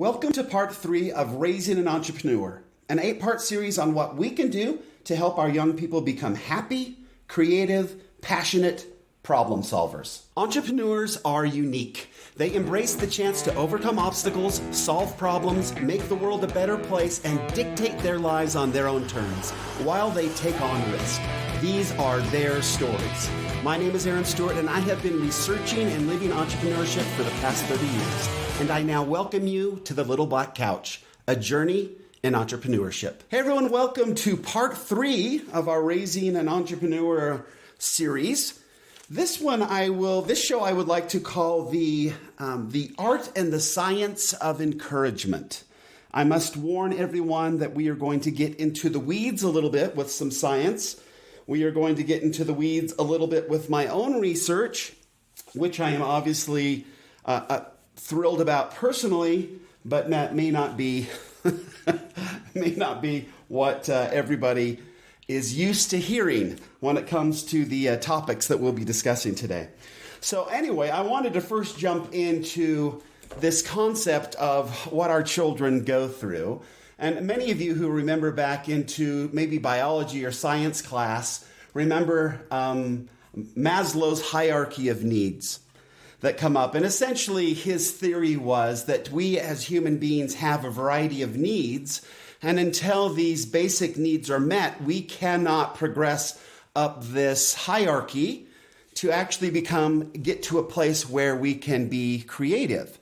Welcome to part 3 of Raising an Entrepreneur, an 8-part series on what we can do to help our young people become happy, creative, passionate problem solvers. Entrepreneurs are unique. They embrace the chance to overcome obstacles, solve problems, make the world a better place, and dictate their lives on their own terms while they take on risk. These are their stories. My name is Aaron Stewart, and I have been researching and living entrepreneurship for the past 30 years. And I now welcome you to the Little Black Couch, a journey in entrepreneurship. Hey everyone, welcome to part 3 of our Raising an Entrepreneur series. This show I would like to call the art and the science of encouragement. I must warn everyone that we are going to get into the weeds a little bit with some science. We are going to get into the weeds a little bit with my own research, which I am obviously thrilled about personally, but that may not be what everybody is used to hearing when it comes to the topics that we'll be discussing today. So anyway, I wanted to first jump into this concept of what our children go through. And many of you who remember back into maybe biology or science class remember Maslow's hierarchy of needs that come up. And essentially his theory was that we as human beings have a variety of needs, and until these basic needs are met, we cannot progress up this hierarchy to actually get to a place where we can be creative.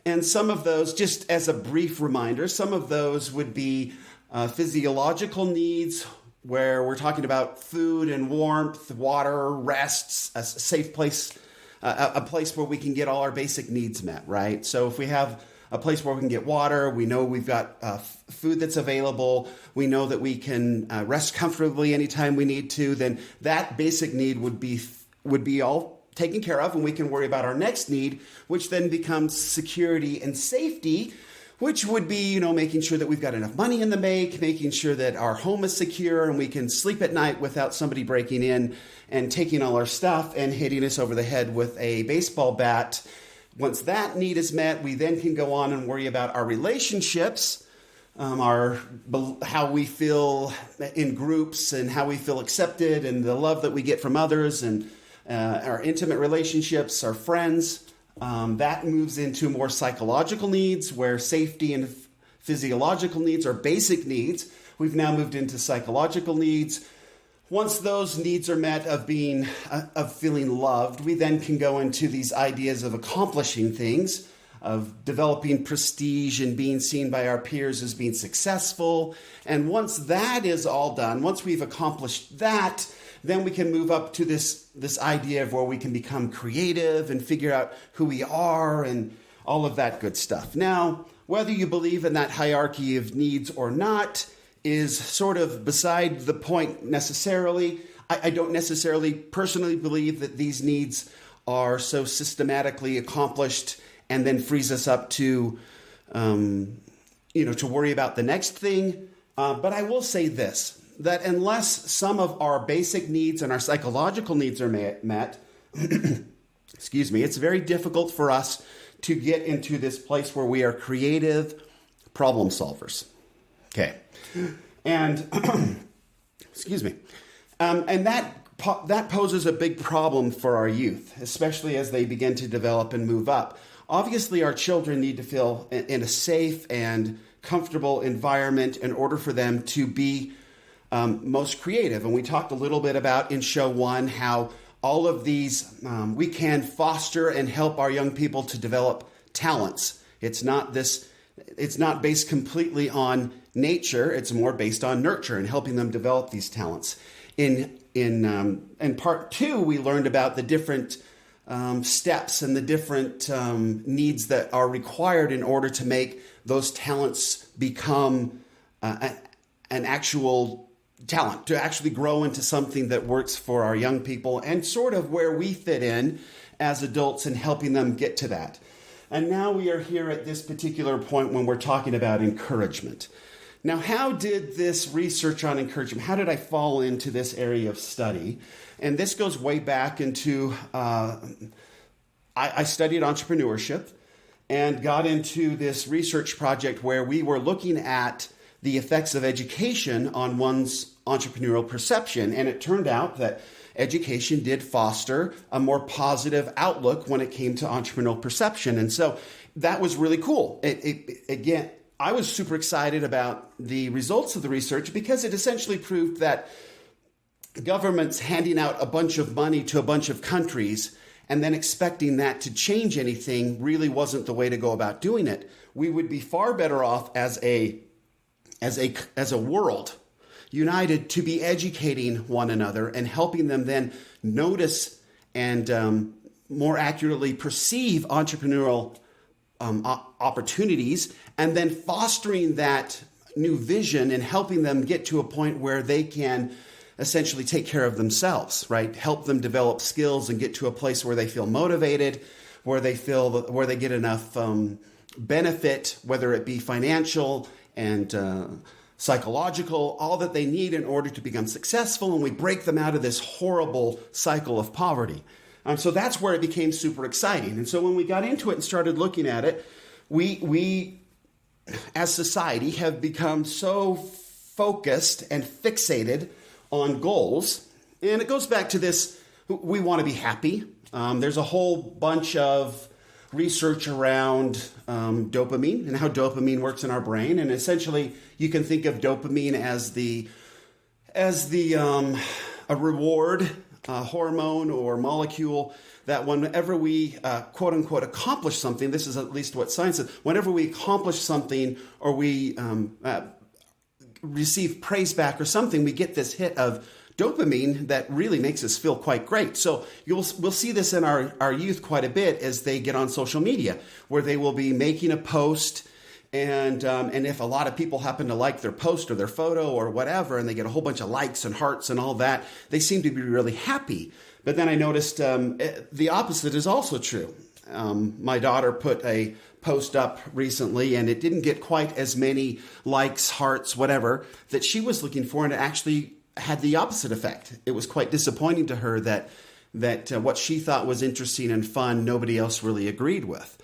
And some of those, just as a brief reminder, some of those would be physiological needs, where we're talking about food and warmth, water, rest, a safe place, a place where we can get all our basic needs met, right? So if we have a place where we can get water, we know we've got food that's available, we know that we can rest comfortably anytime we need to, then that basic need would be all taken care of, and we can worry about our next need, which then becomes security and safety, which would be, making sure that we've got enough money in the bank, making sure that our home is secure and we can sleep at night without somebody breaking in and taking all our stuff and hitting us over the head with a baseball bat. Once that need is met, we then can go on and worry about our relationships, how we feel in groups and how we feel accepted and the love that we get from others and our intimate relationships, our friends. That moves into more psychological needs, where safety and physiological needs are basic needs. We've now moved into psychological needs. Once those needs are met of feeling loved, we then can go into these ideas of accomplishing things, of developing prestige and being seen by our peers as being successful. And once that is all done, once we've accomplished that, then we can move up to this idea of where we can become creative and figure out who we are and all of that good stuff. Now, whether you believe in that hierarchy of needs or not is sort of beside the point necessarily. I don't necessarily personally believe that these needs are so systematically accomplished and then frees us up to worry about the next thing. But I will say this, that unless some of our basic needs and our psychological needs are met, it's very difficult for us to get into this place where we are creative problem solvers. Okay. And, and that poses a big problem for our youth, especially as they begin to develop and move up. Obviously, our children need to feel in a safe and comfortable environment in order for them to be most creative. And we talked a little bit about in show 1 how all of these, we can foster and help our young people to develop talents. It's not based completely on nature. It's more based on nurture and helping them develop these talents. In part 2, we learned about the different steps and the different needs that are required in order to make those talents become an actual talent, to actually grow into something that works for our young people, and sort of where we fit in as adults in helping them get to that. And now we are here at this particular point when we're talking about encouragement. Now, how did this research on encouragement, how did I fall into this area of study? And this goes way back into, I studied entrepreneurship, and got into this research project where we were looking at the effects of education on one's entrepreneurial perception. And it turned out that education did foster a more positive outlook when it came to entrepreneurial perception. And so that was really cool. Again, I was super excited about the results of the research because it essentially proved that governments handing out a bunch of money to a bunch of countries and then expecting that to change anything really wasn't the way to go about doing it. We would be far better off as a world united to be educating one another and helping them then notice and more accurately perceive entrepreneurial opportunities, and then fostering that new vision and helping them get to a point where they can essentially take care of themselves, right? Help them develop skills and get to a place where they feel motivated, where they get enough benefit, whether it be financial and psychological, all that they need in order to become successful, and we break them out of this horrible cycle of poverty. So that's where it became super exciting. And so when we got into it and started looking at it, we as society have become so focused and fixated on goals. And it goes back to this, we want to be happy. There's a whole bunch of research around dopamine and how dopamine works in our brain. And essentially, you can think of dopamine as a reward hormone or molecule that whenever we quote unquote accomplish something, this is at least what science says, whenever we accomplish something or we receive praise back or something, we get this hit of dopamine that really makes us feel quite great. So we'll see this in our youth quite a bit as they get on social media, where they will be making a post, and if a lot of people happen to like their post or their photo or whatever, and they get a whole bunch of likes and hearts and all that, they seem to be really happy. But then I noticed the opposite is also true. My daughter put a post up recently, and it didn't get quite as many likes, hearts, whatever, that she was looking for, and it actually had the opposite effect. It was quite disappointing to her that what she thought was interesting and fun, nobody else really agreed with.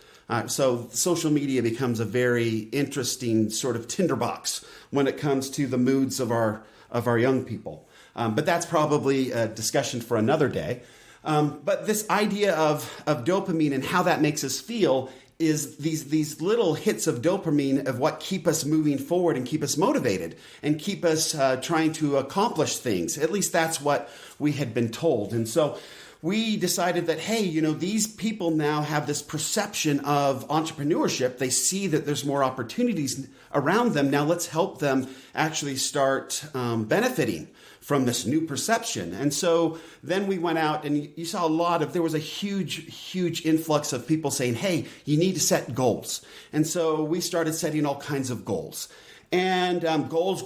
So social media becomes a very interesting sort of tinderbox when it comes to the moods of our young people. But that's probably a discussion for another day. But this idea of dopamine and how that makes us feel is these little hits of dopamine of what keep us moving forward and keep us motivated and keep us trying to accomplish things. At least that's what we had been told. And so we decided that, hey, these people now have this perception of entrepreneurship. They see that there's more opportunities around them. Now let's help them actually start benefiting from this new perception. And so then we went out and you saw there was a huge influx of people saying, hey, you need to set goals. And so we started setting all kinds of goals. And goals,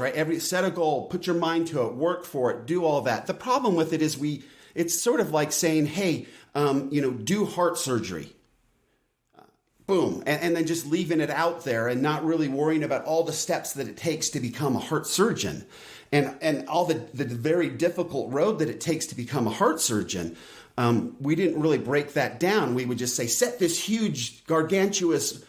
right? Set a goal, put your mind to it, work for it, do all that. The problem with it is it's sort of like saying, hey, do heart surgery. Boom. And then just leaving it out there and not really worrying about all the steps that it takes to become a heart surgeon and all the very difficult road that it takes to become a heart surgeon. We didn't really break that down. We would just say, set this huge, gargantuous,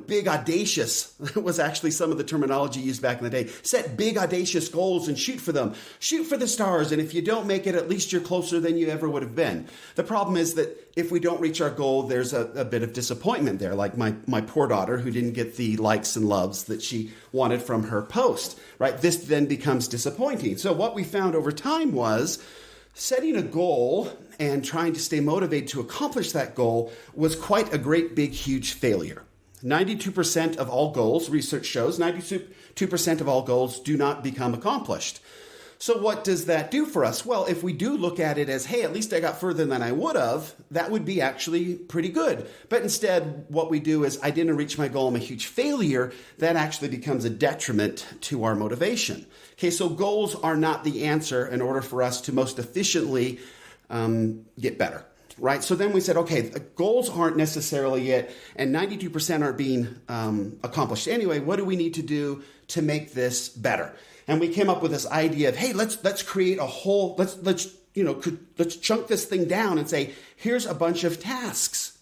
big audacious was actually some of the terminology used back in the day. Set big audacious goals and shoot for them. Shoot for the stars. And if you don't make it, at least you're closer than you ever would have been. The problem is that if we don't reach our goal, there's a bit of disappointment there. Like my poor daughter who didn't get the likes and loves that she wanted from her post, right? This then becomes disappointing. So what we found over time was setting a goal and trying to stay motivated to accomplish that goal was quite a great, big, huge failure. 92% of all goals, research shows, 92% of all goals do not become accomplished. So what does that do for us? Well, if we do look at it as, hey, at least I got further than I would have, that would be actually pretty good. But instead, what we do is, I didn't reach my goal, I'm a huge failure. That actually becomes a detriment to our motivation. Okay, so goals are not the answer in order for us to most efficiently get better. Right. So then we said, okay, the goals aren't necessarily it, and 92% aren't being accomplished anyway. What do we need to do to make this better? And we came up with this idea of, hey, let's create a whole, let's chunk this thing down and say, here's a bunch of tasks.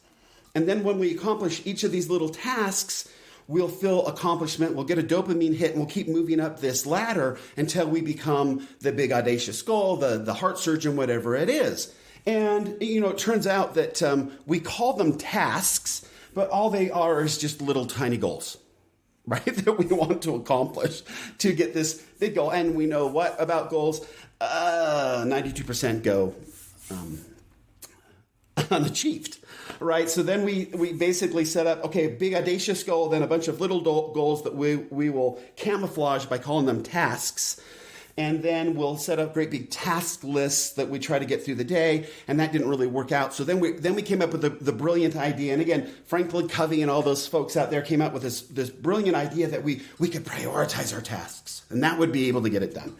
And then when we accomplish each of these little tasks, we'll feel accomplishment, we'll get a dopamine hit, and we'll keep moving up this ladder until we become the big audacious goal, the heart surgeon, whatever it is. And, it turns out that we call them tasks, but all they are is just little tiny goals, right? That we want to accomplish to get this big goal. And we know what about goals? 92% go unachieved, right? So then we basically set up, okay, a big audacious goal, then a bunch of little goals that we will camouflage by calling them tasks. And then we'll set up great big task lists that we try to get through the day, and that didn't really work out. So then we came up with the brilliant idea. And again, Franklin Covey and all those folks out there came up with this brilliant idea that we could prioritize our tasks, and that would be able to get it done.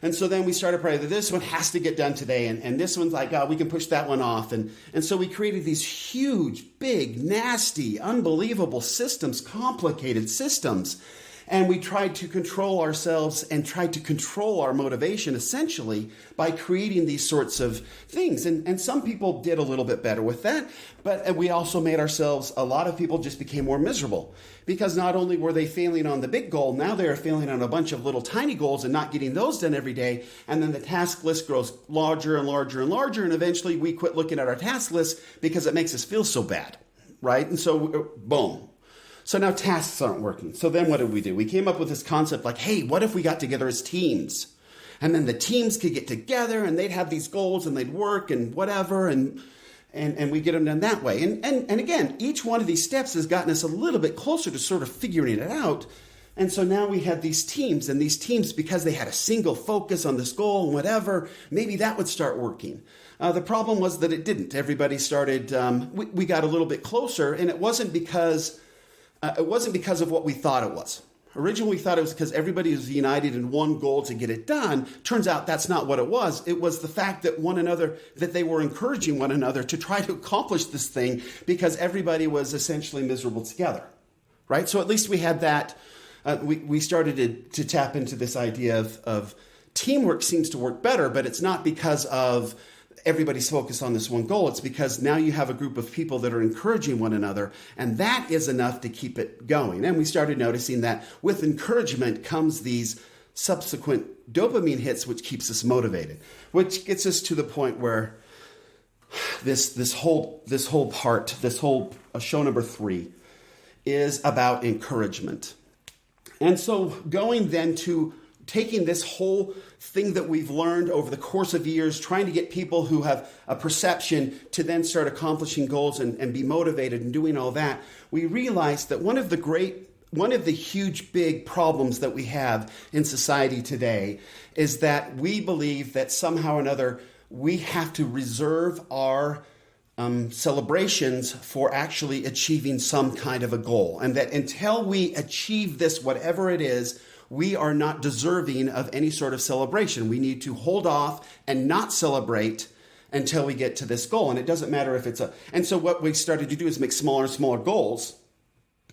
And so then we started praying that this one has to get done today, and this one's like, we can push that one off. And so we created these huge, big, nasty, unbelievable systems, complicated systems. And we tried to control ourselves and tried to control our motivation, essentially, by creating these sorts of things. And some people did a little bit better with that, but we also made ourselves, a lot of people just became more miserable. Because not only were they failing on the big goal, now they are failing on a bunch of little tiny goals and not getting those done every day. And then the task list grows larger and larger and larger. And eventually we quit looking at our task list because it makes us feel so bad, right? And so, boom. So now tasks aren't working. So then what did we do? We came up with this concept like, hey, what if we got together as teams? And then the teams could get together and they'd have these goals and they'd work and whatever. And we get them done that way. And again, each one of these steps has gotten us a little bit closer to sort of figuring it out. And so now we had these teams, and these teams, because they had a single focus on this goal and whatever, maybe that would start working. The problem was that it didn't. Everybody started, we got a little bit closer, and it wasn't because of what we thought it was. Originally, we thought it was because everybody was united in one goal to get it done. Turns out that's not what it was. It was the fact that they were encouraging one another to try to accomplish this thing because everybody was essentially miserable together, right? So at least we had that. We started to tap into this idea of teamwork seems to work better, but it's not because of everybody's focused on this one goal. It's because now you have a group of people that are encouraging one another, and that is enough to keep it going. And we started noticing that with encouragement comes these subsequent dopamine hits, which keeps us motivated, which gets us to the point where this whole show number 3 is about encouragement. And so going then to taking this whole thing that we've learned over the course of years, trying to get people who have a perception to then start accomplishing goals and be motivated and doing all that, we realized that one of the huge big problems that we have in society today is that we believe that somehow or another we have to reserve our celebrations for actually achieving some kind of a goal. And that until we achieve this, whatever it is, we are not deserving of any sort of celebration. We need to hold off and not celebrate until we get to this goal. And it doesn't matter if and so what we started to do is make smaller and smaller goals,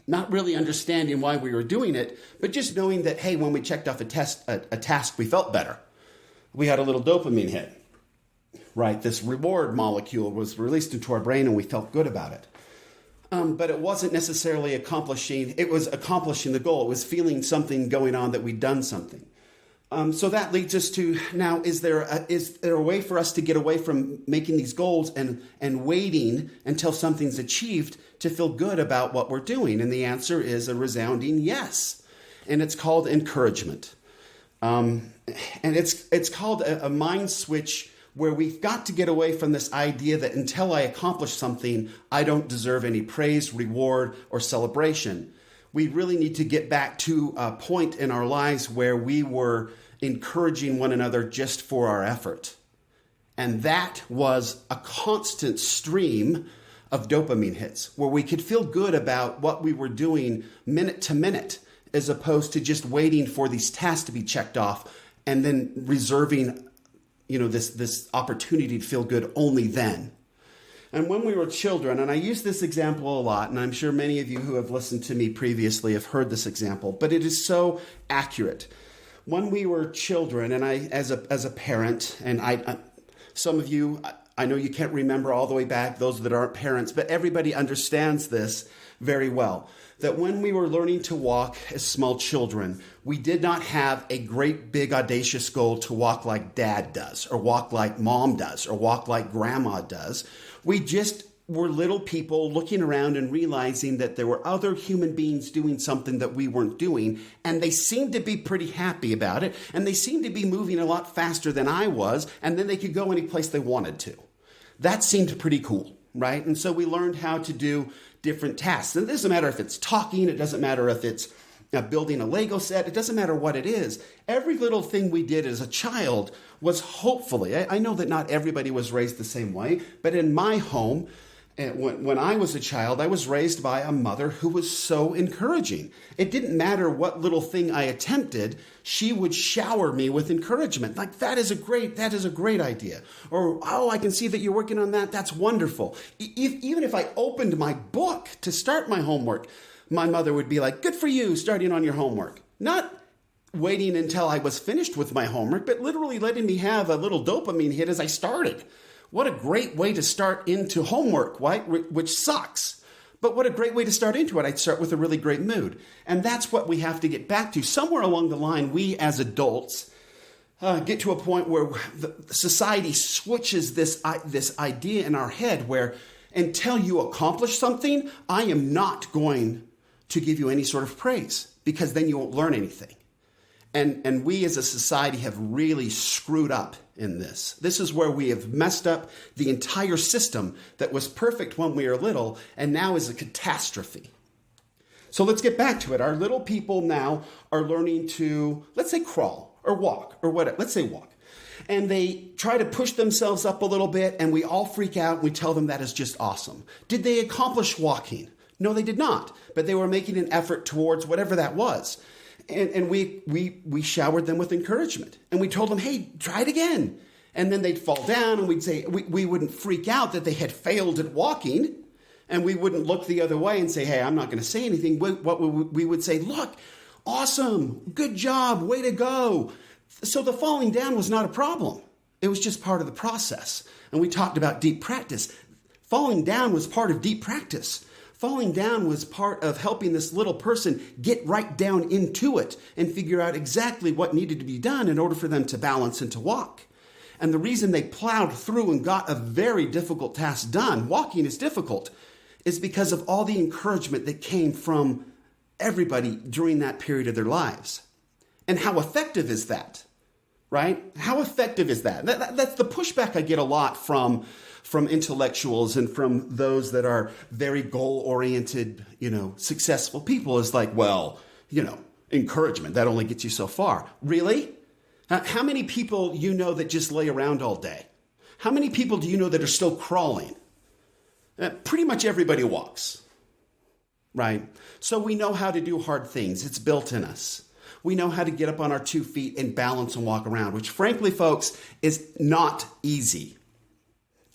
not really understanding why we were doing it, but just knowing that, hey, when we checked off a task, we felt better. We had a little dopamine hit, right? This reward molecule was released into our brain and we felt good about it. But it wasn't necessarily accomplishing the goal. It was feeling something going on that we'd done something. So that leads us to now, is there a way for us to get away from making these goals and waiting until something's achieved to feel good about what we're doing? And the answer is a resounding yes. And it's called encouragement. And it's called a mind switch where we've got to get away from this idea that until I accomplish something, I don't deserve any praise, reward, or celebration. We really need to get back to a point in our lives where we were encouraging one another just for our effort. And that was a constant stream of dopamine hits where we could feel good about what we were doing minute to minute, as opposed to just waiting for these tasks to be checked off and then reserving this opportunity to feel good only then. And when we were children, and I use this example a lot, and I'm sure many of you who have listened to me previously have heard this example, but it is so accurate. When we were children, and I, as a parent, and some of you, I know you can't remember all the way back, those that aren't parents, but everybody understands this very well. That when we were learning to walk as small children, we did not have a great big audacious goal to walk like dad does, or walk like mom does, or walk like grandma does. We just were little people looking around and realizing that there were other human beings doing something that we weren't doing, and they seemed to be pretty happy about it, and they seemed to be moving a lot faster than I was, and then they could go any place they wanted to. That seemed pretty cool, right? And so we learned how to do different tasks. And it doesn't matter if it's talking, it doesn't matter if it's building a Lego set, it doesn't matter what it is. Every little thing we did as a child was hopefully, I know that not everybody was raised the same way, but in my home, when I was a child, I was raised by a mother who was so encouraging. It didn't matter what little thing I attempted, she would shower me with encouragement. Like, that is a great idea. Or, oh, I can see that you're working on that. That's wonderful. Even if I opened my book to start my homework, my mother would be like, good for you, starting on your homework. Not waiting until I was finished with my homework, but literally letting me have a little dopamine hit as I started. What a great way to start into homework, right? Which sucks. But what a great way to start into it. I'd start with a really great mood. And that's what we have to get back to. Somewhere along the line, we as adults get to a point where the society switches this idea in our head where until you accomplish something, I am not going to give you any sort of praise, because then you won't learn anything. And we as a society have really screwed up in this. This is where we have messed up the entire system that was perfect when we were little and now is a catastrophe. So let's get back to it. Our little people now are learning to, let's say, crawl or walk or whatever. Let's say walk. And they try to push themselves up a little bit and we all freak out and we tell them that is just awesome. Did they accomplish walking? No, they did not. But they were making an effort towards whatever that was. And we showered them with encouragement. And we told them, hey, try it again. And then they'd fall down and we'd say, we wouldn't freak out that they had failed at walking. And we wouldn't look the other way and say, hey, I'm not going to say anything. We would say, look, awesome, good job, way to go. So the falling down was not a problem. It was just part of the process. And we talked about deep practice. Falling down was part of deep practice. Falling down was part of helping this little person get right down into it and figure out exactly what needed to be done in order for them to balance and to walk. And the reason they plowed through and got a very difficult task done, walking is difficult, is because of all the encouragement that came from everybody during that period of their lives. And how effective is that, right? How effective is that? That's the pushback I get a lot from intellectuals and from those that are very goal-oriented, successful people is like, well, encouragement, that only gets you so far. Really? How many people that just lay around all day? How many people do you know that are still crawling? Pretty much everybody walks, right? So we know how to do hard things. It's built in us. We know how to get up on our 2 feet and balance and walk around, which frankly, folks, is not easy.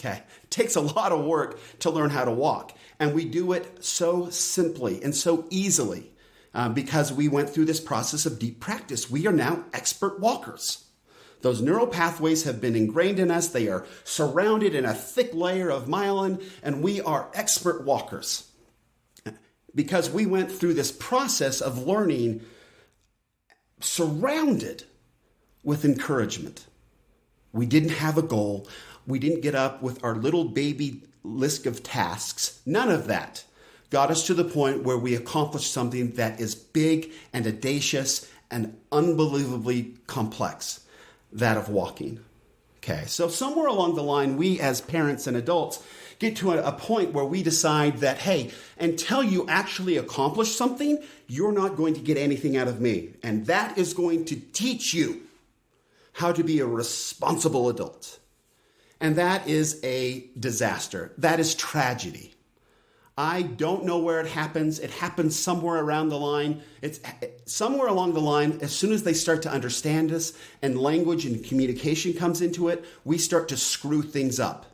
Okay, it takes a lot of work to learn how to walk. And we do it so simply and so easily because we went through this process of deep practice. We are now expert walkers. Those neural pathways have been ingrained in us. They are surrounded in a thick layer of myelin, and we are expert walkers because we went through this process of learning surrounded with encouragement. We didn't have a goal. We didn't get up with our little baby list of tasks. None of that got us to the point where we accomplished something that is big and audacious and unbelievably complex, that of walking. Okay, so somewhere along the line, we as parents and adults get to a point where we decide that, hey, until you actually accomplish something, you're not going to get anything out of me. And that is going to teach you how to be a responsible adult. And that is a disaster. That is tragedy. I don't know where it happens. It happens somewhere around the line. It's somewhere along the line. As soon as they start to understand us and language and communication comes into it, we start to screw things up.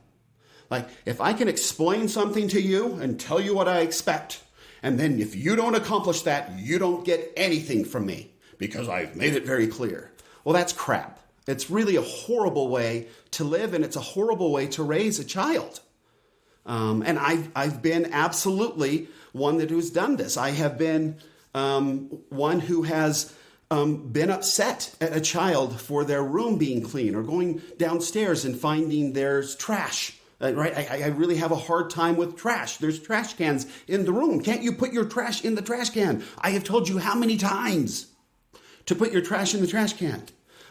Like, if I can explain something to you and tell you what I expect, and then if you don't accomplish that, you don't get anything from me because I've made it very clear. Well, that's crap. It's really a horrible way to live, and it's a horrible way to raise a child. And I've been absolutely one that has done this. I have been one who has been upset at a child for their room being clean, or going downstairs and finding there's trash. Right? I really have a hard time with trash. There's trash cans in the room. Can't you put your trash in the trash can? I have told you how many times to put your trash in the trash can.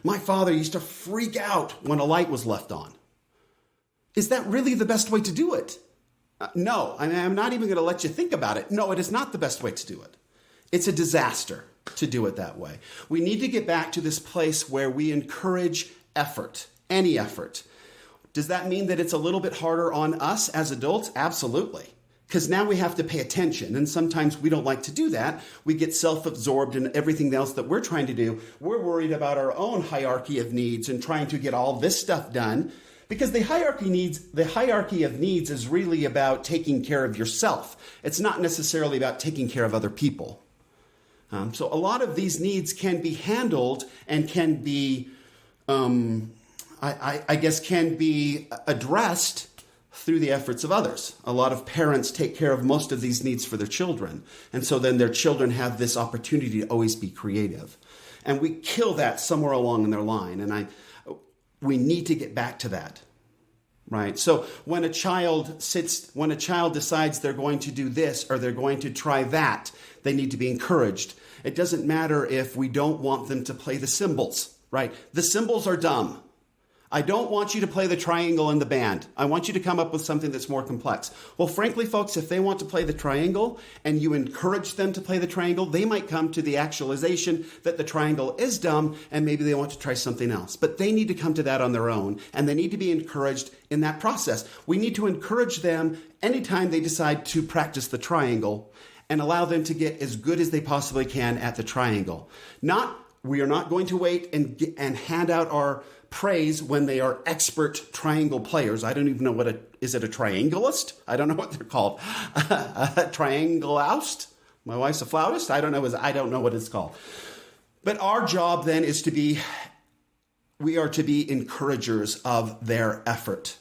My father used to freak out when a light was left on. Is that really the best way to do it? No, I'm not even going to let you think about it. No, it is not the best way to do it. It's a disaster to do it that way. We need to get back to this place where we encourage effort, any effort. Does that mean that it's a little bit harder on us as adults? Absolutely. Because now we have to pay attention, and sometimes we don't like to do that. We get self-absorbed in everything else that we're trying to do. We're worried about our own hierarchy of needs and trying to get all this stuff done, because the hierarchy of needs is really about taking care of yourself. It's not necessarily about taking care of other people. So a lot of these needs can be handled and can be, can be addressed through the efforts of others. A lot of parents take care of most of these needs for their children. And so then their children have this opportunity to always be creative. And we kill that somewhere along in their line. And we need to get back to that. Right? So when a child decides they're going to do this or they're going to try that, they need to be encouraged. It doesn't matter if we don't want them to play the cymbals, right? The cymbals are dumb. I don't want you to play the triangle in the band. I want you to come up with something that's more complex. Well, frankly, folks, if they want to play the triangle and you encourage them to play the triangle, they might come to the actualization that the triangle is dumb and maybe they want to try something else. But they need to come to that on their own, and they need to be encouraged in that process. We need to encourage them anytime they decide to practice the triangle and allow them to get as good as they possibly can at the triangle. We are not going to wait and hand out our praise when they are expert triangle players. I don't even know is it a triangulist? I don't know what they're called. A triangleoust? My wife's a flautist? I don't know what it's called. But our job then is we are to be encouragers of their effort,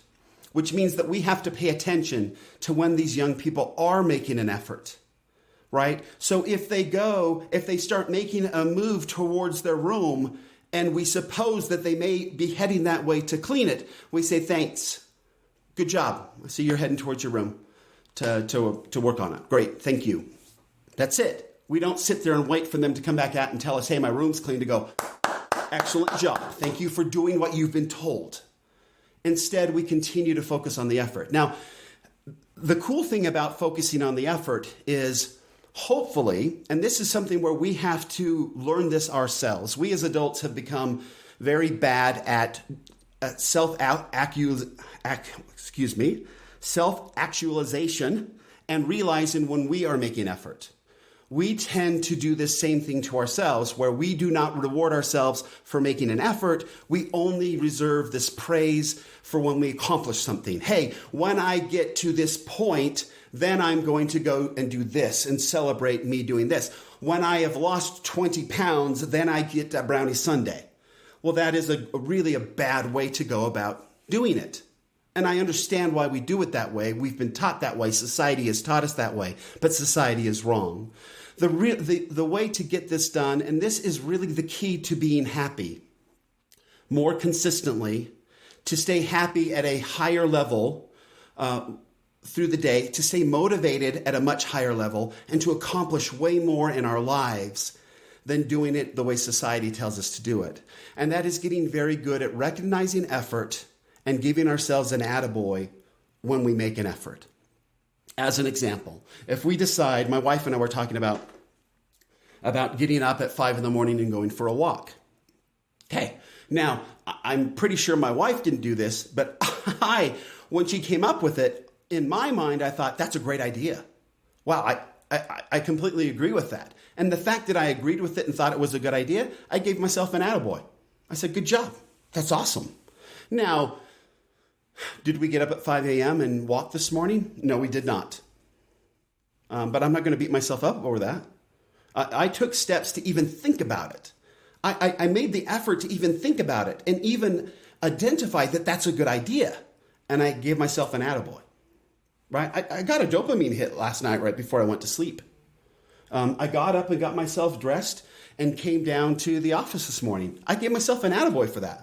which means that we have to pay attention to when these young people are making an effort. Right? So if they start making a move towards their room, and we suppose that they may be heading that way to clean it, we say, thanks. Good job. I see you're heading towards your room to work on it. Great. Thank you. That's it. We don't sit there and wait for them to come back out and tell us, hey, my room's clean, to go, excellent job. Thank you for doing what you've been told. Instead, we continue to focus on the effort. Now, the cool thing about focusing on the effort is, hopefully, and this is something where we have to learn this ourselves. We as adults have become very bad at self-actualization and realizing when we are making effort. We tend to do this same thing to ourselves, where we do not reward ourselves for making an effort. We only reserve this praise for when we accomplish something. Hey, when I get to this point, then I'm going to go and do this and celebrate me doing this. When I have lost 20 pounds, then I get a brownie sundae. Well, that is really a bad way to go about doing it. And I understand why we do it that way. We've been taught that way. Society has taught us that way. But society is wrong. The way to get this done, and this is really the key to being happy more consistently, to stay happy at a higher level through the day, to stay motivated at a much higher level, and to accomplish way more in our lives than doing it the way society tells us to do it. And that is getting very good at recognizing effort and giving ourselves an attaboy when we make an effort. As an example, if we decide, my wife and I were talking about getting up at 5 a.m. and going for a walk. Okay, now, I'm pretty sure my wife didn't do this, but when she came up with it, in my mind, I thought, that's a great idea. Wow, I completely agree with that. And the fact that I agreed with it and thought it was a good idea, I gave myself an attaboy. I said, good job. That's awesome. Now, did we get up at 5 a.m. and walk this morning? No, we did not. But I'm not going to beat myself up over that. I took steps to even think about it. I made the effort to even think about it and even identify that that's a good idea. And I gave myself an attaboy, right? I got a dopamine hit last night right before I went to sleep. I got up and got myself dressed and came down to the office this morning. I gave myself an attaboy for that.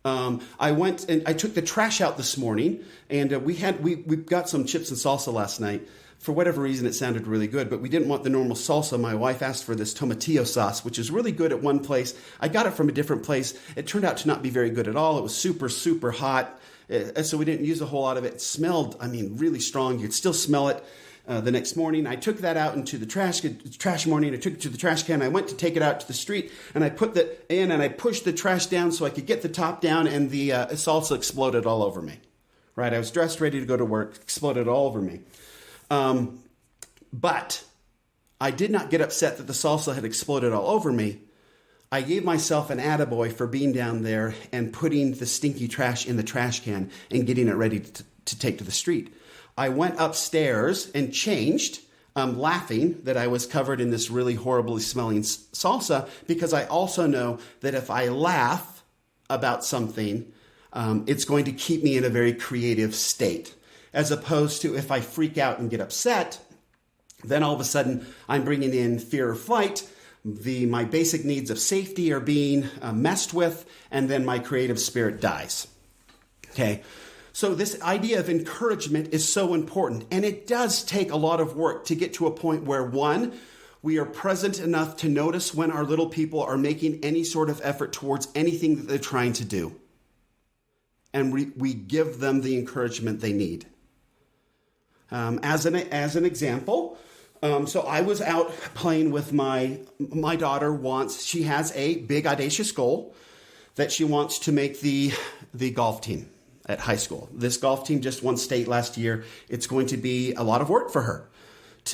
I went and I took the trash out this morning, and we got some chips and salsa last night. For whatever reason, it sounded really good, but we didn't want the normal salsa. My wife asked for this tomatillo sauce, which is really good at one place. I got it from a different place. It turned out to not be very good at all. It was super, super hot, so we didn't use a whole lot of it. It smelled, really strong. You could still smell it. The next morning, I took that out into the trash morning. I took it to the trash can. I went to take it out to the street, and I put it in, and I pushed the trash down so I could get the top down, and the salsa exploded all over me. Right? I was dressed, ready to go to work, exploded all over me. But I did not get upset that the salsa had exploded all over me. I gave myself an attaboy for being down there and putting the stinky trash in the trash can and getting it ready to take to the street. I went upstairs and changed, laughing that I was covered in this really horribly smelling salsa, because I also know that if I laugh about something, it's going to keep me in a very creative state. As opposed to if I freak out and get upset, then all of a sudden I'm bringing in fear or flight. My basic needs of safety are being messed with, and then my creative spirit dies. Okay, so this idea of encouragement is so important, and it does take a lot of work to get to a point where, one, we are present enough to notice when our little people are making any sort of effort towards anything that they're trying to do, and we give them the encouragement they need. As an example, so I was out playing with my daughter. She has a big audacious goal that she wants to make the golf team at high school. This golf team just won state last year. It's going to be a lot of work for her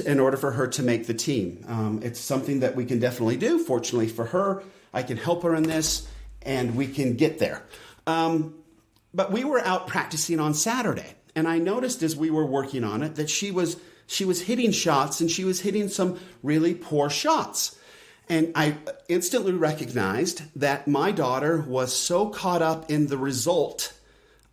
in order for her to make the team. It's something that we can definitely do. Fortunately for her, I can help her in this, and we can get there. But we were out practicing on Saturday. And I noticed as we were working on it that she was hitting shots, and she was hitting some really poor shots. And I instantly recognized that my daughter was so caught up in the result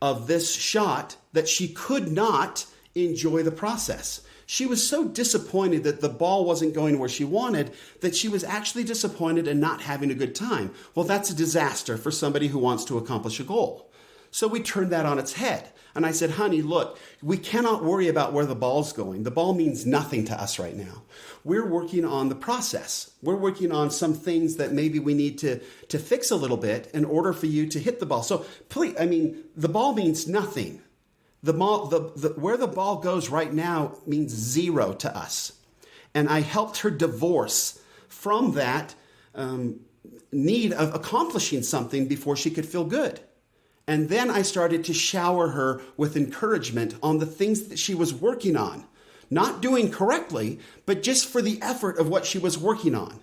of this shot that she could not enjoy the process. She was so disappointed that the ball wasn't going where she wanted that she was actually disappointed and not having a good time. Well, that's a disaster for somebody who wants to accomplish a goal. So we turned that on its head. And I said, honey, look, we cannot worry about where the ball's going. The ball means nothing to us right now. We're working on the process. We're working on some things that maybe we need to fix a little bit in order for you to hit the ball. So please, the ball means nothing. Where the ball goes right now means zero to us. And I helped her divorce from that need of accomplishing something before she could feel good. And then I started to shower her with encouragement on the things that she was working on. Not doing correctly, but just for the effort of what she was working on.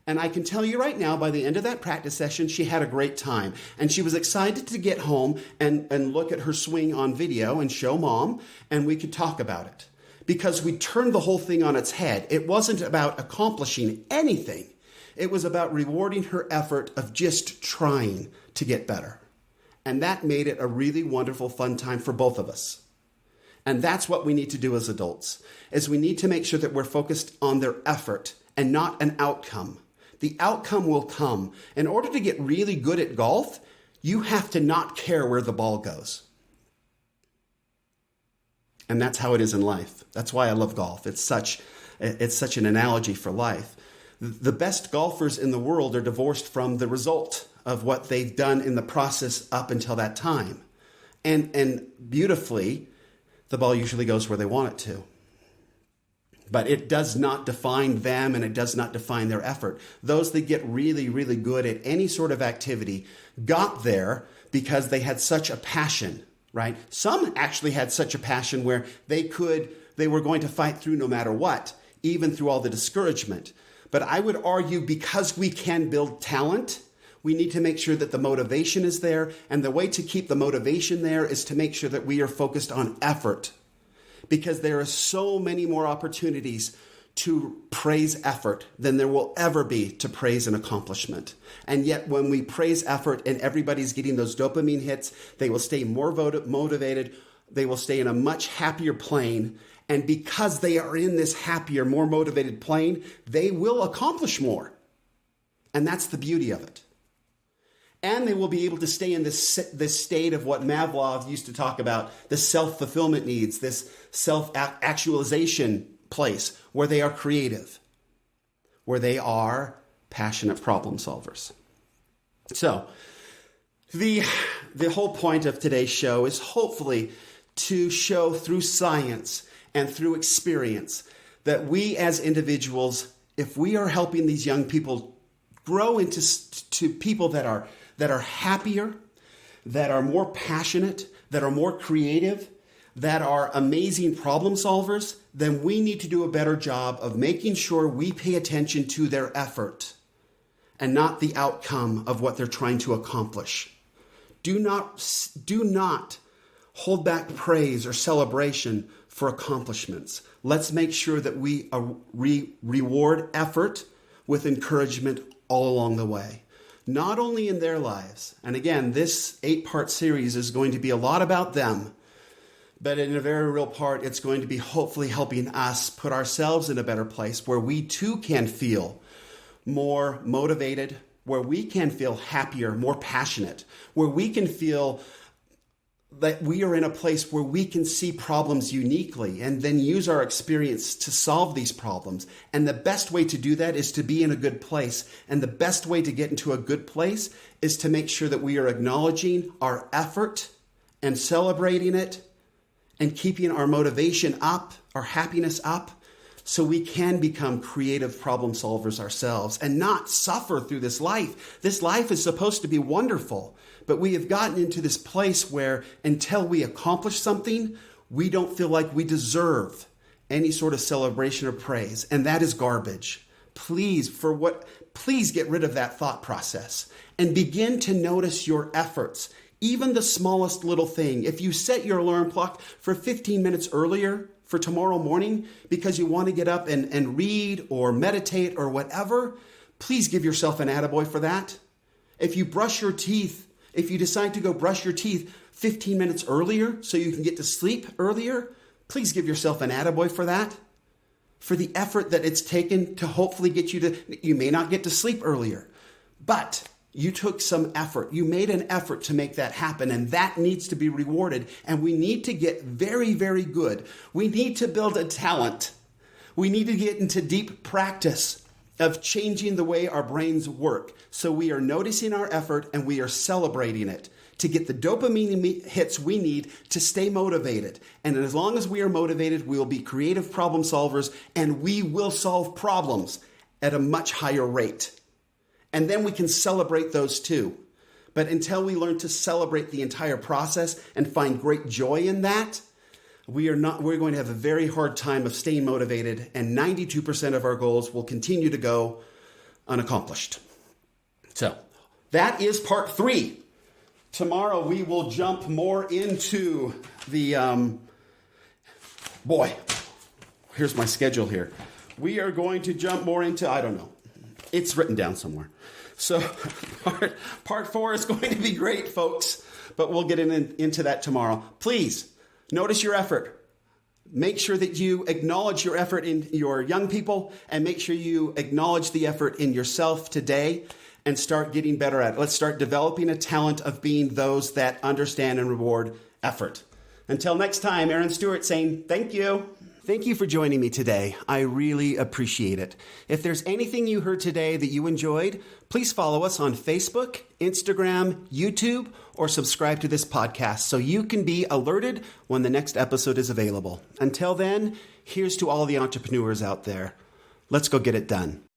And I can tell you right now, by the end of that practice session, she had a great time. And she was excited to get home and look at her swing on video and show mom, and we could talk about it. Because we turned the whole thing on its head. It wasn't about accomplishing anything. It was about rewarding her effort of just trying to get better. And that made it a really wonderful, fun time for both of us. And that's what we need to do as adults, is we need to make sure that we're focused on their effort and not an outcome. The outcome will come. In order to get really good at golf, you have to not care where the ball goes. And that's how it is in life. That's why I love golf. It's such an analogy for life. The best golfers in the world are divorced from the result of what they've done in the process up until that time. And beautifully, the ball usually goes where they want it to. But it does not define them, and it does not define their effort. Those that get really, really good at any sort of activity got there because they had such a passion, right? Some actually had such a passion where they were going to fight through no matter what, even through all the discouragement. But I would argue, because we can build talent, we need to make sure that the motivation is there. And the way to keep the motivation there is to make sure that we are focused on effort. Because there are so many more opportunities to praise effort than there will ever be to praise an accomplishment. And yet when we praise effort and everybody's getting those dopamine hits, they will stay more motivated. They will stay in a much happier plane. And because they are in this happier, more motivated plane, they will accomplish more. And that's the beauty of it. And they will be able to stay in this state of what Maslov used to talk about, the self-fulfillment needs, this self-actualization place where they are creative, where they are passionate problem solvers. So the whole point of today's show is hopefully to show through science and through experience that we as individuals, if we are helping these young people grow into people that are happier, that are more passionate, that are more creative, that are amazing problem solvers, then we need to do a better job of making sure we pay attention to their effort and not the outcome of what they're trying to accomplish. Do not hold back praise or celebration for accomplishments. Let's make sure that we reward effort with encouragement all along the way. Not only in their lives, and again, this 8-part series is going to be a lot about them, but in a very real part, it's going to be hopefully helping us put ourselves in a better place where we too can feel more motivated, where we can feel happier, more passionate, where we can feel that we are in a place where we can see problems uniquely and then use our experience to solve these problems. And the best way to do that is to be in a good place. And the best way to get into a good place is to make sure that we are acknowledging our effort and celebrating it and keeping our motivation up, our happiness up, so we can become creative problem solvers ourselves and not suffer through this life. This life is supposed to be wonderful, but we have gotten into this place where until we accomplish something, we don't feel like we deserve any sort of celebration or praise, and that is garbage. Please get rid of that thought process and begin to notice your efforts. Even the smallest little thing. If you set your alarm clock for 15 minutes earlier for tomorrow morning because you want to get up and read or meditate or whatever, please give yourself an attaboy for that. If you decide to go brush your teeth 15 minutes earlier so you can get to sleep earlier, please give yourself an attaboy for that. For the effort that it's taken to hopefully get you may not get to sleep earlier, but you took some effort. You made an effort to make that happen, and that needs to be rewarded. And we need to get very, very good. We need to build a talent. We need to get into deep practice of changing the way our brains work. So we are noticing our effort and we are celebrating it to get the dopamine hits we need to stay motivated. And as long as we are motivated, we will be creative problem solvers and we will solve problems at a much higher rate. And then we can celebrate those too. But until we learn to celebrate the entire process and find great joy in that, we're going to have a very hard time of staying motivated, and 92% of our goals will continue to go unaccomplished. So that is part 3. Tomorrow we will jump more into the, here's my schedule here. We are going to jump more into, I don't know. It's written down somewhere. So part 4 is going to be great, folks, but we'll get into that tomorrow. Please notice your effort. Make sure that you acknowledge your effort in your young people and make sure you acknowledge the effort in yourself today and start getting better at it. Let's start developing a talent of being those that understand and reward effort. Until next time, Aaron Stewart saying thank you. Thank you for joining me today. I really appreciate it. If there's anything you heard today that you enjoyed, please follow us on Facebook, Instagram, YouTube, or subscribe to this podcast so you can be alerted when the next episode is available. Until then, here's to all the entrepreneurs out there. Let's go get it done.